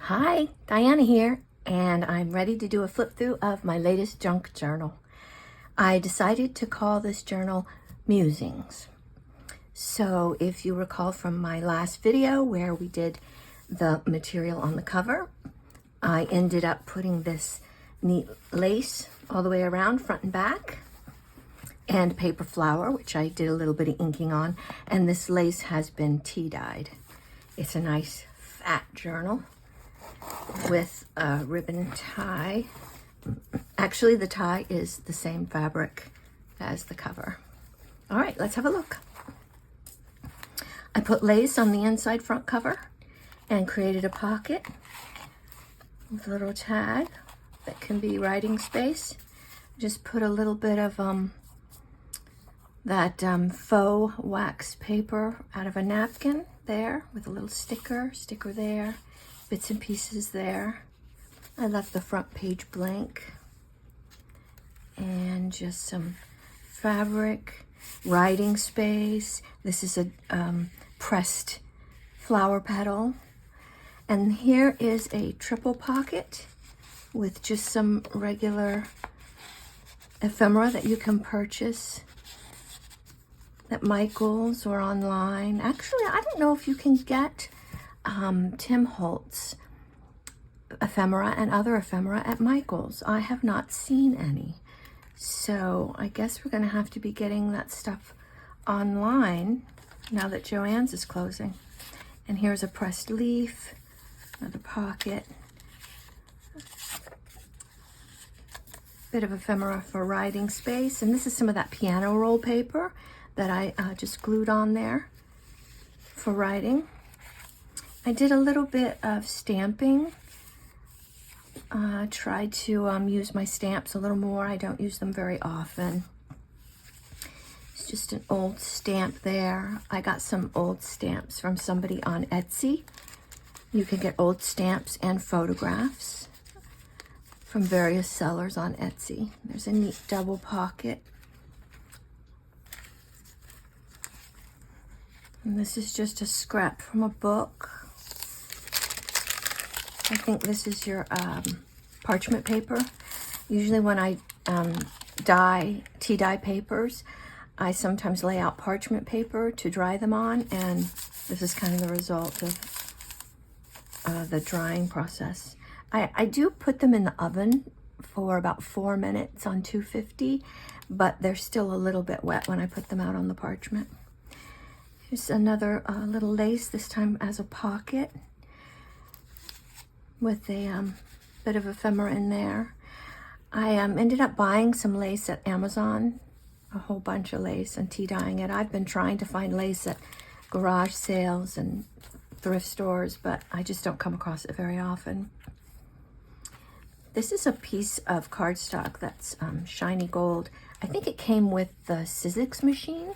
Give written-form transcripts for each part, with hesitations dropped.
Hi, Diana here, and I'm ready to do a flip through of my latest junk journal. I decided to call this journal Musings. So if you recall from my last video where we did the material on the cover, I ended up putting this neat lace all the way around, front and back, and paper flower, which I did a little bit of inking on, and this lace has been tea dyed. It's a nice fat journal with a ribbon tie. Actually, the tie is the same fabric as the cover. All right, let's have a look. I put lace on the inside front cover and created a pocket with a little tag that can be writing space. Just put a little bit of that faux wax paper out of a napkin there with a little sticker there, bits and pieces there. I left the front page blank and just some fabric, writing space. This is a pressed flower petal. And here is a triple pocket with just some regular ephemera that you can purchase at Michael's or online. Actually, I don't know if you can get Tim Holtz ephemera and other ephemera at Michael's. I have not seen any. So I guess we're gonna have to be getting that stuff online now that Joann's is closing. And here's a pressed leaf, another pocket, bit of ephemera for writing space. And this is some of that piano roll paper that I just glued on there for writing. I did a little bit of stamping. Tried to use my stamps a little more. I don't use them very often. It's just an old stamp there. I got some old stamps from somebody on Etsy. You can get old stamps and photographs from various sellers on Etsy. There's a neat double pocket. And this is just a scrap from a book. I think this is your parchment paper. Usually when I tea dye papers, I sometimes lay out parchment paper to dry them on, and this is kind of the result of the drying process. I do put them in the oven for about 4 minutes on 250, but they're still a little bit wet when I put them out on the parchment. Here's another little lace, this time as a pocket, with a bit of ephemera in there. I ended up buying some lace at Amazon, a whole bunch of lace, and tea dyeing it. I've been trying to find lace at garage sales and thrift stores, but I just don't come across it very often. This is a piece of cardstock that's shiny gold. I think it came with the Sizzix machine,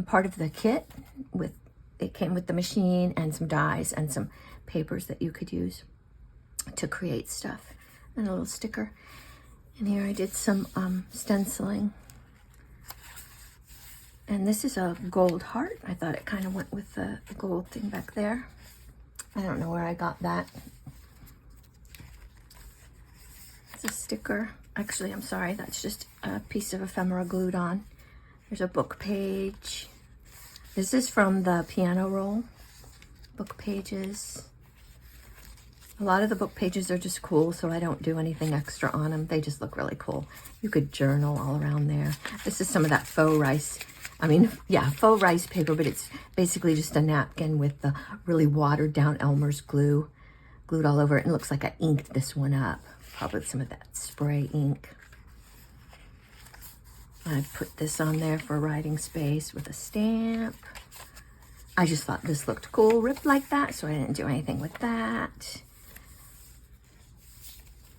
part of the kit. It came with the machine and some dies and some papers that you could use to create stuff, and a little sticker. And here I did some stenciling. And this is a gold heart. I thought it kind of went with the gold thing back there. I don't know where I got that. It's a sticker. Actually, I'm sorry, that's just a piece of ephemera glued on. There's a book page. This is from the piano roll. Book pages. A lot of the book pages are just cool, so I don't do anything extra on them. They just look really cool. You could journal all around there. This is some of that faux rice. Faux rice paper, but it's basically just a napkin with the really watered down Elmer's glue glued all over it. And it looks like I inked this one up. Probably some of that spray ink. I put this on there for writing space with a stamp. I just thought this looked cool, ripped like that, so I didn't do anything with that.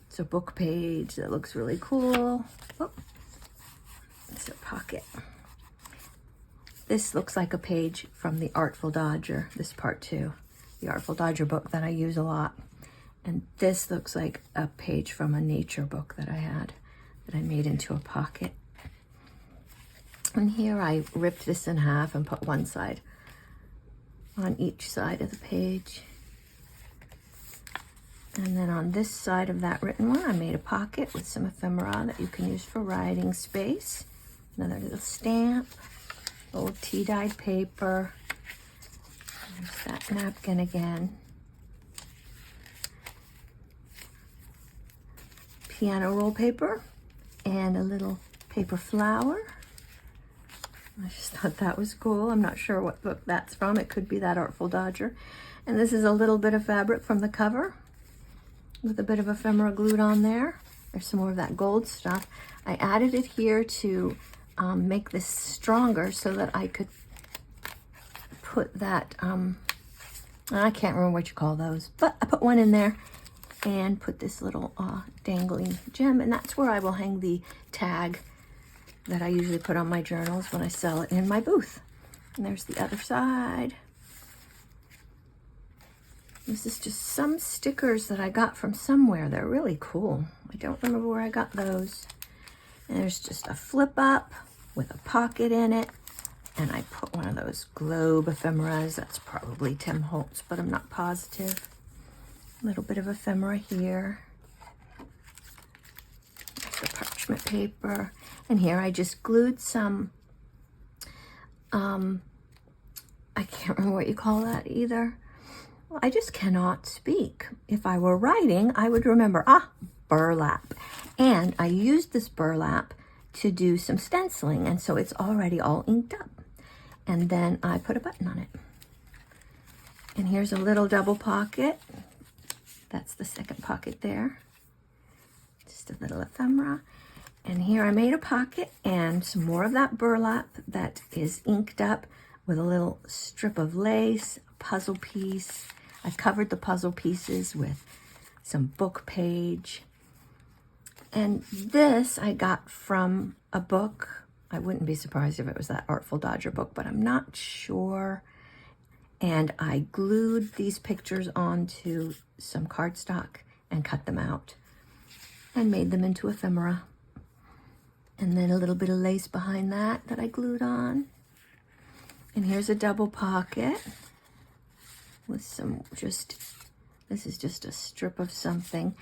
It's a book page that looks really cool. Oh, it's a pocket. This looks like a page from the Artful Dodger, this part too. The Artful Dodger book that I use a lot. And this looks like a page from a nature book that I had, that I made into a pocket. And here I ripped this in half and put one side on each side of the page. And then on this side of that written one, I made a pocket with some ephemera that you can use for writing space. Another little stamp, old tea-dyed paper. There's that napkin again. Piano roll paper and a little paper flower. I just thought that was cool. I'm not sure what book that's from. It could be that Artful Dodger. And this is a little bit of fabric from the cover with a bit of ephemera glued on there. There's some more of that gold stuff. I added it here to make this stronger so that I could put that, I can't remember what you call those, but I put one in there and put this little dangling gem, and that's where I will hang the tag that I usually put on my journals when I sell it in my booth. And there's the other side. This is just some stickers that I got from somewhere. They're really cool. I don't remember where I got those. And there's just a flip up with a pocket in it. And I put one of those globe ephemeras. That's probably Tim Holtz, but I'm not positive. A little bit of ephemera here. There's the parchment paper. And here I just glued some, I can't remember what you call that either. I just cannot speak. If I were writing, I would remember, burlap. And I used this burlap to do some stenciling, and so it's already all inked up. And then I put a button on it. And here's a little double pocket. That's the second pocket there. Just a little ephemera. And here I made a pocket and some more of that burlap that is inked up with a little strip of lace, a puzzle piece. I covered the puzzle pieces with some book page. And this I got from a book. I wouldn't be surprised if it was that Artful Dodger book, but I'm not sure. And I glued these pictures onto some cardstock and cut them out and made them into ephemera. And then a little bit of lace behind that I glued on. And here's a double pocket with some this is just a strip of something.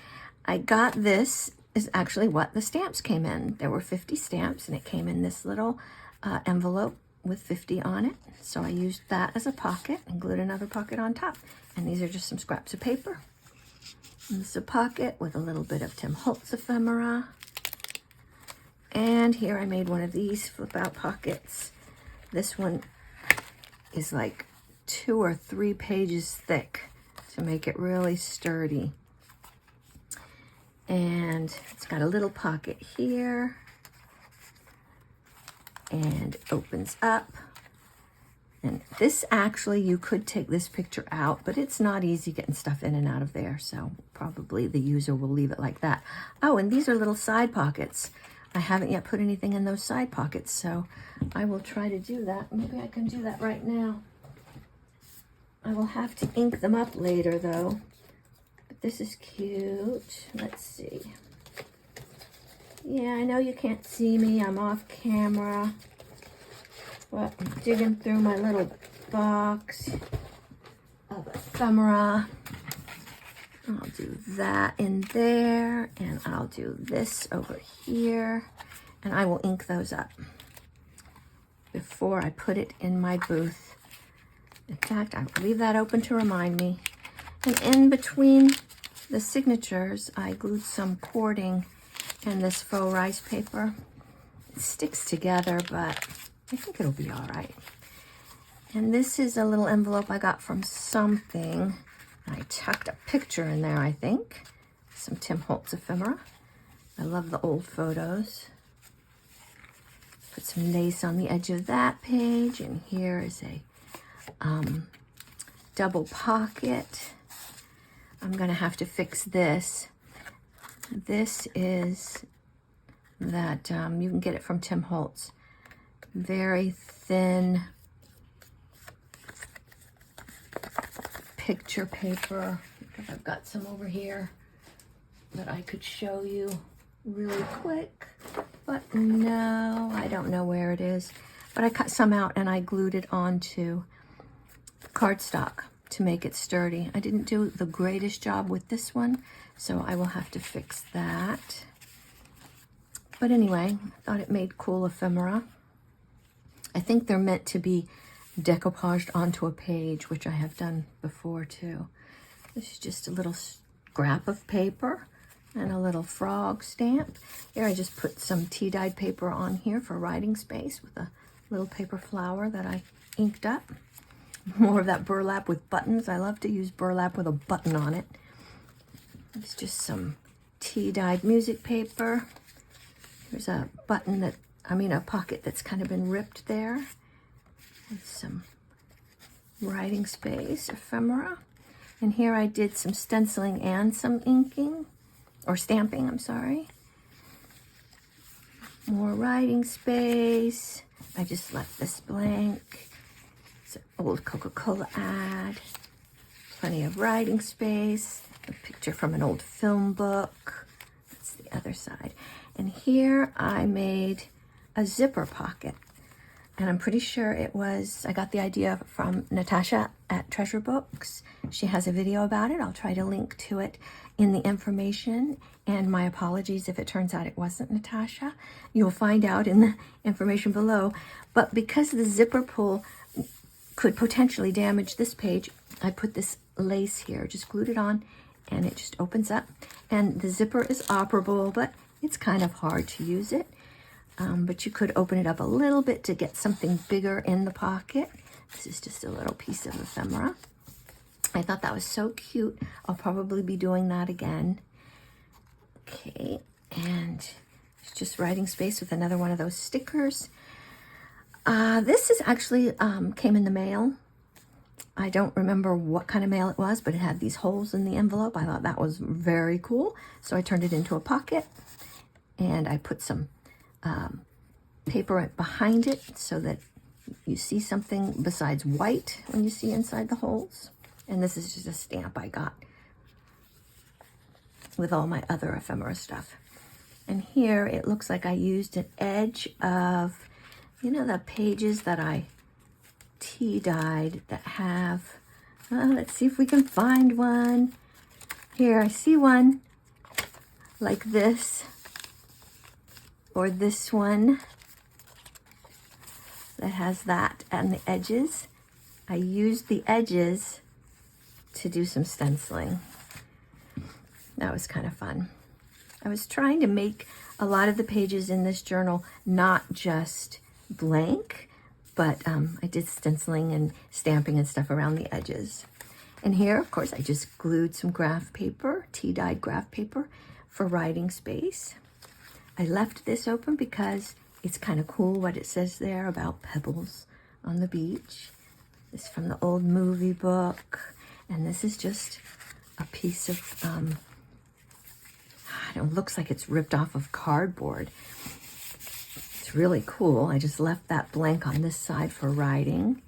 I got this is actually what the stamps came in. There were 50 stamps and it came in this little envelope with 50 on it. So I used that as a pocket and glued another pocket on top. And these are just some scraps of paper. And this is a pocket with a little bit of Tim Holtz ephemera. And here I made one of these flip out pockets. This one is like 2 or 3 pages thick to make it really sturdy. And it's got a little pocket here and it opens up. And this actually, you could take this picture out, but it's not easy getting stuff in and out of there. So probably the user will leave it like that. Oh, and these are little side pockets. I haven't yet put anything in those side pockets, so I will try to do that. Maybe I can do that right now. I will have to ink them up later though. But this is cute. Let's see. Yeah, I know you can't see me. I'm off camera. But I'm digging through my little box of ephemera. I'll do that in there, and I'll do this over here, and I will ink those up before I put it in my booth. In fact, I will leave that open to remind me. And in between the signatures, I glued some cording and this faux rice paper. It sticks together, but I think it'll be all right. And this is a little envelope I got from something. I tucked a picture in there, I think. Some Tim Holtz ephemera. I love the old photos. Put some lace on the edge of that page. And here is a double pocket. I'm going to have to fix this. This is that, you can get it from Tim Holtz. Very thin picture paper. I've got some over here that I could show you really quick, but no, I don't know where it is. But I cut some out and I glued it onto cardstock. to make it sturdy. I didn't do the greatest job with this one, so I will have to fix that. But anyway, I thought it made cool ephemera. I think they're meant to be decoupaged onto a page, which I have done before too. This is just a little scrap of paper and a little frog stamp. Here I just put some tea-dyed paper on here for writing space with a little paper flower that I inked up. More of that burlap with buttons. I love to use burlap with a button on it. It's just some tea-dyed music paper. There's a button that, a pocket that's kind of been ripped there. With some writing space, ephemera. And here I did some stenciling and some inking, or stamping, I'm sorry. More writing space. I just left this blank. It's an old Coca-Cola ad. Plenty of writing space. A picture from an old film book. That's the other side. And here I made a zipper pocket. And I'm pretty sure I got the idea from Natasa at Treasure Books. She has a video about it. I'll try to link to it in the information. And my apologies if it turns out it wasn't Natasa. You'll find out in the information below. But because the zipper pull could potentially damage this page, I put this lace here, just glued it on, and it just opens up. And the zipper is operable, but it's kind of hard to use it. But you could open it up a little bit to get something bigger in the pocket. This is just a little piece of ephemera. I thought that was so cute. I'll probably be doing that again. Okay, and it's just writing space with another one of those stickers. This is actually came in the mail. I don't remember what kind of mail it was, but it had these holes in the envelope. I thought that was very cool. So I turned it into a pocket, and I put some paper behind it so that you see something besides white when you see inside the holes. And this is just a stamp I got with all my other ephemera stuff. And here it looks like I used an edge of, the pages that I tea-dyed that have, let's see if we can find one. Here, I see one like this, or this one that has that and the edges. I used the edges to do some stenciling. That was kind of fun. I was trying to make a lot of the pages in this journal not just blank, but I did stenciling and stamping and stuff around the edges. And here, of course, I just glued some graph paper, tea-dyed graph paper for writing space. I left this open because it's kind of cool what it says there about pebbles on the beach. This is from the old movie book. And this is just a piece of, it looks like it's ripped off of cardboard. It's really cool. I just left that blank on this side for writing.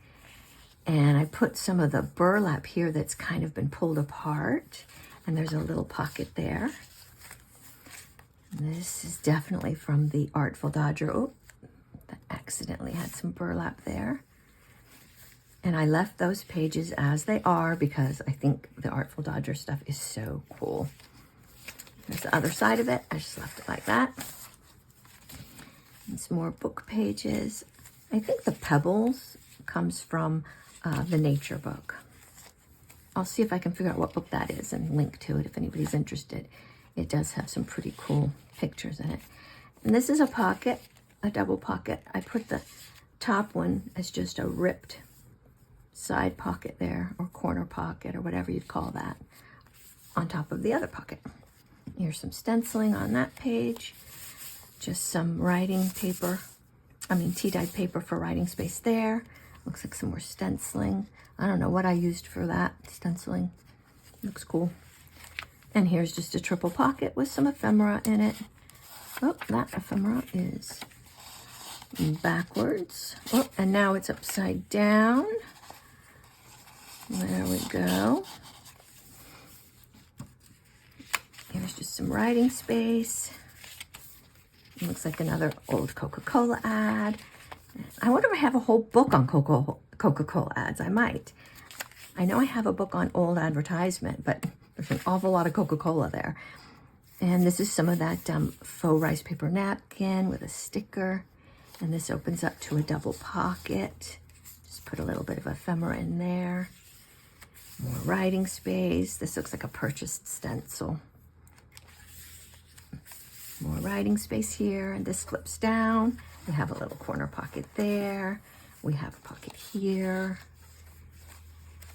And I put some of the burlap here that's kind of been pulled apart. And there's a little pocket there. And this is definitely from the Artful Dodger. Oh, that accidentally had some burlap there. And I left those pages as they are because I think the Artful Dodger stuff is so cool. There's the other side of it. I just left it like that. And some more book pages. I think the pebbles comes from the nature book. I'll see if I can figure out what book that is and link to it if anybody's interested. It does have some pretty cool pictures in it. And this is a pocket, a double pocket. I put the top one as just a ripped side pocket there, or corner pocket, or whatever you'd call that, on top of the other pocket. Here's some stenciling on that page. Just some writing paper, tea-dyed paper for writing space there. Looks like some more stenciling. I don't know what I used for that stenciling. Looks cool. And here's just a triple pocket with some ephemera in it. Oh, that ephemera is backwards. Oh, and now it's upside down. There we go. Here's just some writing space. It looks like another old Coca-Cola ad. I wonder if I have a whole book on Coca-Cola ads. I might. I know I have a book on old advertisement, but there's an awful lot of Coca-Cola there. And this is some of that faux rice paper napkin with a sticker. And this opens up to a double pocket. Just put a little bit of ephemera in there. More writing space. This looks like a purchased stencil. More writing space here, and this flips down. We have a little corner pocket there. We have a pocket here.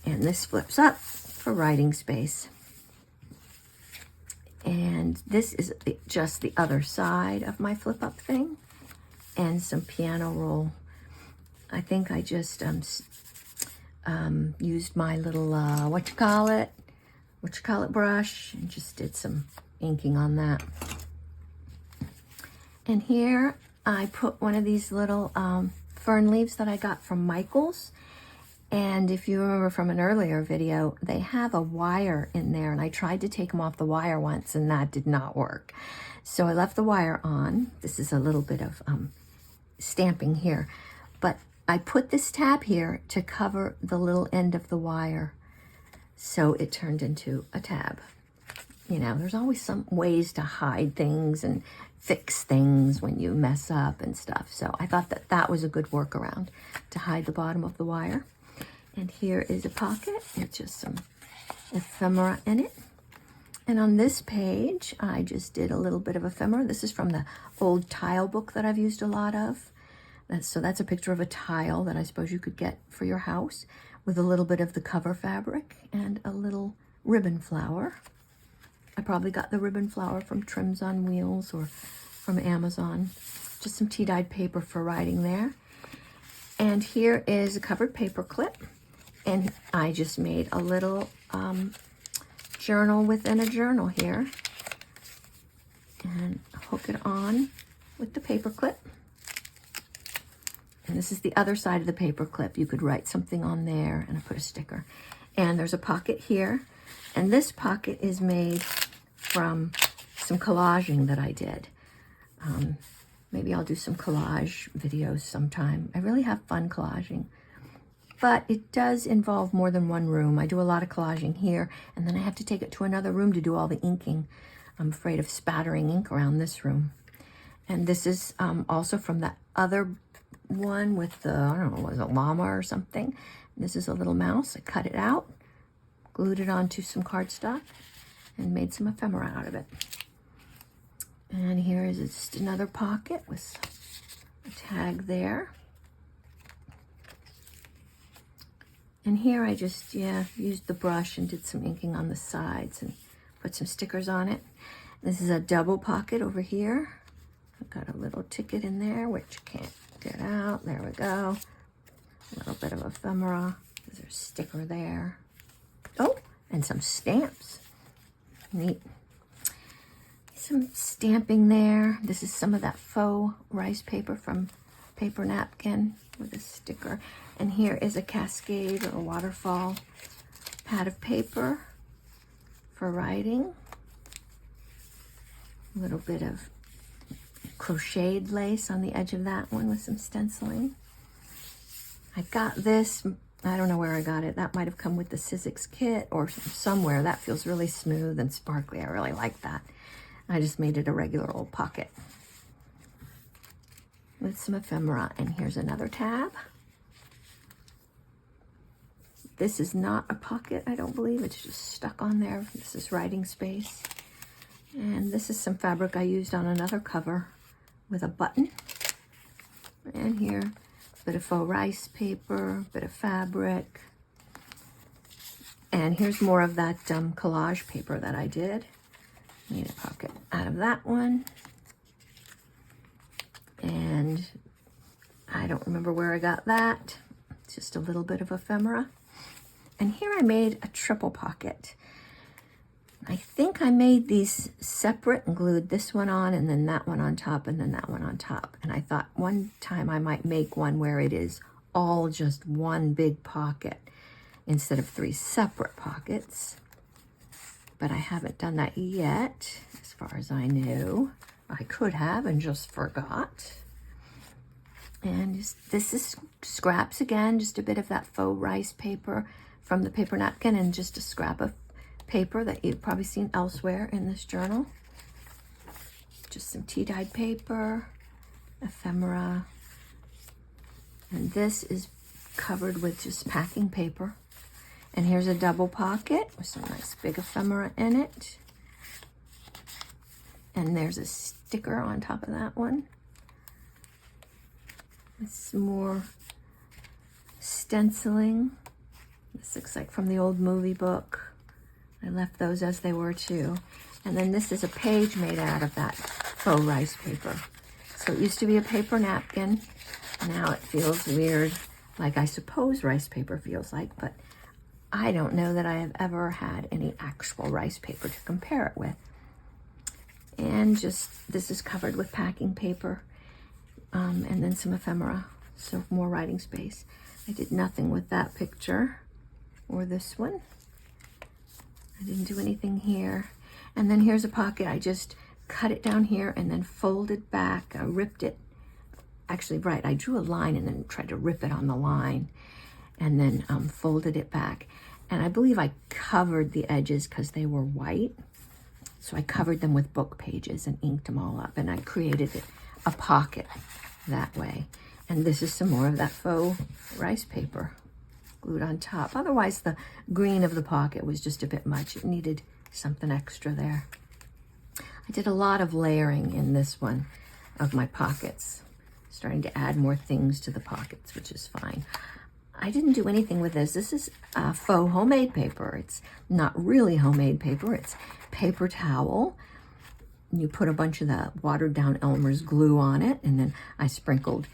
And this flips up for writing space. And this is just the other side of my flip up thing. And some piano roll. I think I just used my little, what you call it brush, and just did some inking on that. And here I put one of these little fern leaves that I got from Michael's. And if you remember from an earlier video, they have a wire in there, and I tried to take them off the wire once and that did not work. So I left the wire on. This is a little bit of stamping here, but I put this tab here to cover the little end of the wire. So it turned into a tab. You know, there's always some ways to hide things and fix things when you mess up and stuff. So I thought that that was a good workaround to hide the bottom of the wire. And here is a pocket. It's just some ephemera in it. And on this page, I just did a little bit of ephemera. This is from the old tile book that I've used a lot of. So that's a picture of a tile that I suppose you could get for your house with a little bit of the cover fabric and a little ribbon flower. I probably got the ribbon flower from Trims on Wheels or from Amazon. Just some tea-dyed paper for writing there. And here is a covered paper clip. And I just made a little journal within a journal here. And hook it on with the paper clip. And this is the other side of the paper clip. You could write something on there, and I put a sticker. And there's a pocket here. And this pocket is made from some collaging that I did. Maybe I'll do some collage videos sometime. I really have fun collaging. But it does involve more than one room. I do a lot of collaging here, and then I have to take it to another room to do all the inking. I'm afraid of spattering ink around this room. And this is also from that other one with the, I don't know, was it a llama or something? This is a little mouse. I cut it out, glued it onto some cardstock, and made some ephemera out of it. And here is just another pocket with a tag there. And here I just, used the brush and did some inking on the sides and put some stickers on it. This is a double pocket over here. I've got a little ticket in there, which you can't get out. There we go. A little bit of ephemera. There's a sticker there. Oh, and some stamps. Neat. Some stamping there. This is some of that faux rice paper from Paper Napkin with a sticker. And here is a cascade or a waterfall pad of paper for writing. A little bit of crocheted lace on the edge of that one with some stenciling. I got this, I don't know where I got it. That might have come with the Sizzix kit or somewhere. That feels really smooth and sparkly. I really like that. I just made it a regular old pocket with some ephemera. And here's another tab. This is not a pocket, I don't believe. It's just stuck on there. This is writing space. And this is some fabric I used on another cover with a button. And here, a bit of faux rice paper, a bit of fabric. And here's more of that collage paper that I did. Made a pocket out of that one. And I don't remember where I got that. It's just a little bit of ephemera. And here I made a triple pocket. I think I made these separate and glued this one on and then that one on top and then that one on top. And I thought one time I might make one where it is all just one big pocket instead of 3 separate pockets. But I haven't done that yet, as far as I knew. I could have and just forgot. And this is scraps again, just a bit of that faux rice paper from the paper napkin and just a scrap of paper that you've probably seen elsewhere in this journal. Just some tea-dyed paper, ephemera, and this is covered with just packing paper. And here's a double pocket with some nice big ephemera in it. And there's a sticker on top of that one. It's more stenciling. This looks like from the old movie book. I left those as they were too. And then this is a page made out of that faux rice paper. So it used to be a paper napkin. Now it feels weird, like I suppose rice paper feels like, but I don't know that I have ever had any actual rice paper to compare it with. And just, this is covered with packing paper, and then some ephemera, so more writing space. I did nothing with that picture or this one. I didn't do anything here. And then here's a pocket. I just cut it down here and then folded back. I ripped it. Actually, right, I drew a line and then tried to rip it on the line and then folded it back. And I believe I covered the edges because they were white. So I covered them with book pages and inked them all up, and I created a pocket that way. And this is some more of that faux rice paper glued on top. Otherwise, the green of the pocket was just a bit much. It needed something extra there. I did a lot of layering in this one of my pockets, starting to add more things to the pockets, which is fine. I didn't do anything with this. This is faux homemade paper. It's not really homemade paper. It's paper towel. You put a bunch of the watered down Elmer's glue on it, and then I sprinkled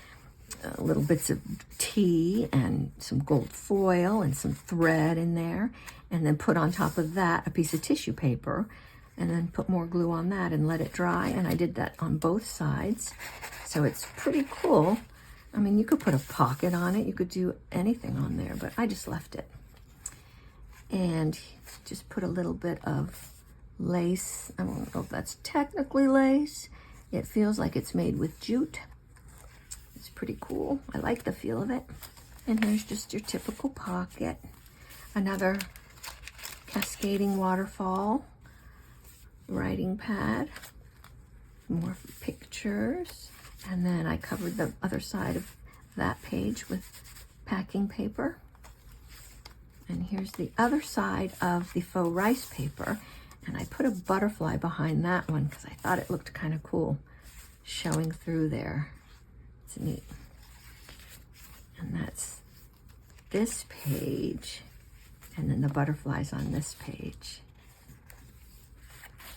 little bits of tea and some gold foil and some thread in there, and then put on top of that a piece of tissue paper, and then put more glue on that and let it dry. And I did that on both sides. So it's pretty cool. I mean, you could put a pocket on it. You could do anything on there, but I just left it. And just put a little bit of lace. I don't know if that's technically lace. It feels like it's made with jute. It's pretty cool. I like the feel of it. And here's just your typical pocket. Another Cascading waterfall writing pad. More pictures. And then I covered the other side of that page with packing paper. And here's the other side of the faux rice paper. And I put a butterfly behind that one because I thought it looked kind of cool showing through there. It's neat. And that's this page. And then the butterflies on this page.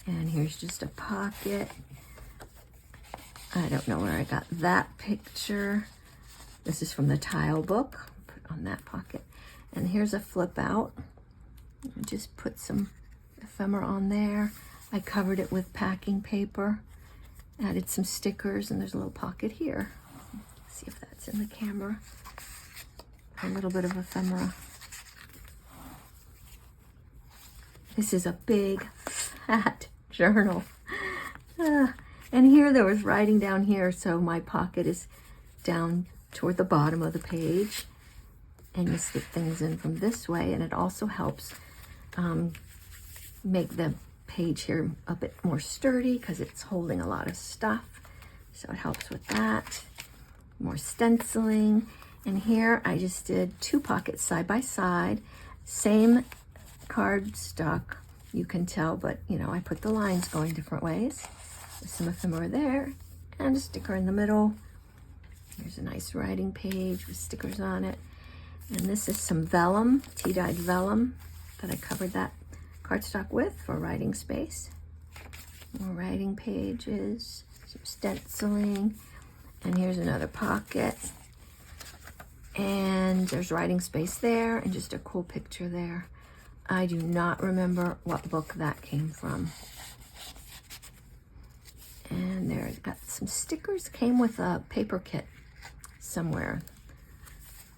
And here's just a pocket. I don't know where I got that picture. This is from the tile book. Put on that pocket. And here's a flip out. Just put some ephemera on there. I covered it with packing paper. Added some stickers, and there's a little pocket here. Let's see if that's in the camera. A little bit of ephemera. This is a big, fat journal. And here there was writing down here, so my pocket is down toward the bottom of the page. And you slip things in from this way, and it also helps make the page here a bit more sturdy because it's holding a lot of stuff. So it helps with that. More stenciling. And here I just did two pockets side by side. Same cardstock, you can tell, but you know, I put the lines going different ways. There's some ephemera there and a sticker in the middle. Here's a nice writing page with stickers on it. And this is some vellum, tea-dyed vellum that I covered that cardstock with for writing space. More writing pages, some stenciling, and here's another pocket. And there's writing space there and just a cool picture there. I do not remember what book that came from. And there's got some stickers, came with a paper kit somewhere.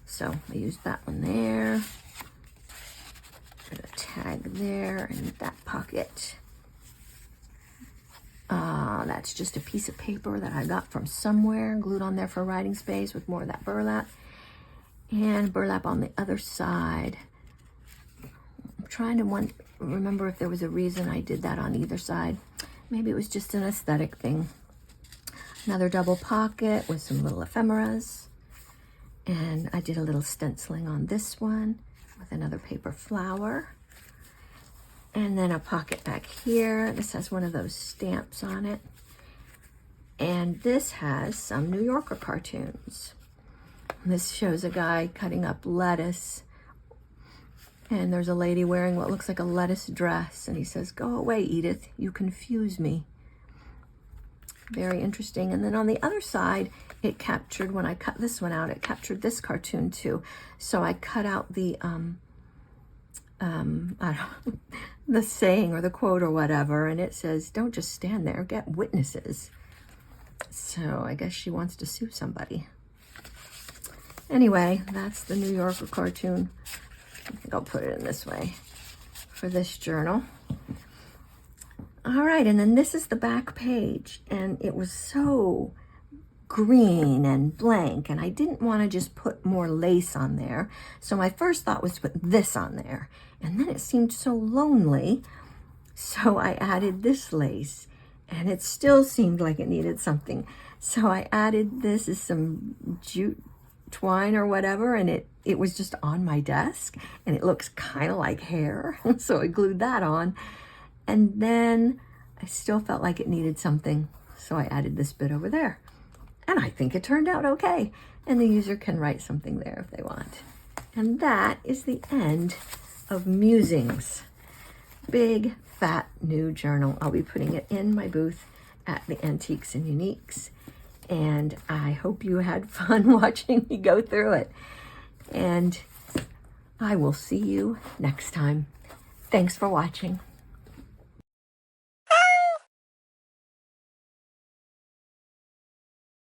So I used that one there. Put a tag there and that pocket. That's just a piece of paper that I got from somewhere, glued on there for writing space with more of that burlap. And burlap on the other side trying to remember if there was a reason I did that on either side. Maybe it was just an aesthetic thing. Another double pocket with some little ephemeras. And I did a little stenciling on this one with another paper flower. And then a pocket back here. This has one of those stamps on it. And this has some New Yorker cartoons. This shows a guy cutting up lettuce. And there's a lady wearing what looks like a lettuce dress. And he says, "Go away, Edith, you confuse me." Very interesting. And then on the other side, it captured, when I cut this one out, it captured this cartoon too. So I cut out the, I don't know, the saying or the quote or whatever. And it says, "Don't just stand there, get witnesses." So I guess she wants to sue somebody. Anyway, that's the New Yorker cartoon. I think I'll put it in this way for this journal. All right, and then this is the back page, and it was so green and blank, and I didn't want to just put more lace on there. So my first thought was to put this on there, and then it seemed so lonely, so I added this lace, and it still seemed like it needed something. So I added this as some jute twine or whatever, and it was just on my desk, and it looks kind of like hair. So I glued that on, and then I still felt like it needed something, so I added this bit over there, and I think it turned out okay. And the user can write something there if they want. And that is the end of Musings. Big fat new journal. I'll be putting it in my booth at the Antiques and Uniques. And I hope you had fun watching me go through it. And I will see you next time. Thanks for watching.